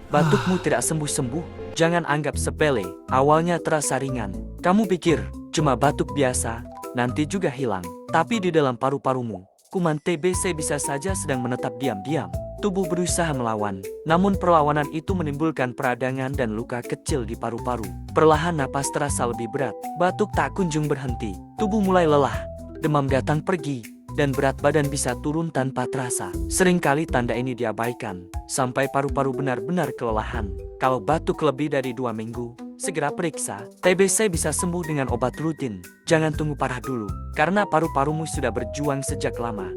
Batukmu tidak sembuh-sembuh, jangan anggap sepele. Awalnya terasa ringan. Kamu pikir cuma batuk biasa, nanti juga hilang. Tapi di dalam paru-parumu, kuman TBC bisa saja sedang menetap diam-diam. Tubuh berusaha melawan, namun perlawanan itu menimbulkan peradangan dan luka kecil di paru-paru. Perlahan napas terasa lebih berat, batuk tak kunjung berhenti. Tubuh mulai lelah, demam datang pergi, dan berat badan bisa turun tanpa terasa. Seringkali tanda ini diabaikan, sampai paru-paru benar-benar kelelahan. Kalau batuk lebih dari 2 minggu, segera periksa. TBC bisa sembuh dengan obat rutin. Jangan tunggu parah dulu, karena paru-parumu sudah berjuang sejak lama.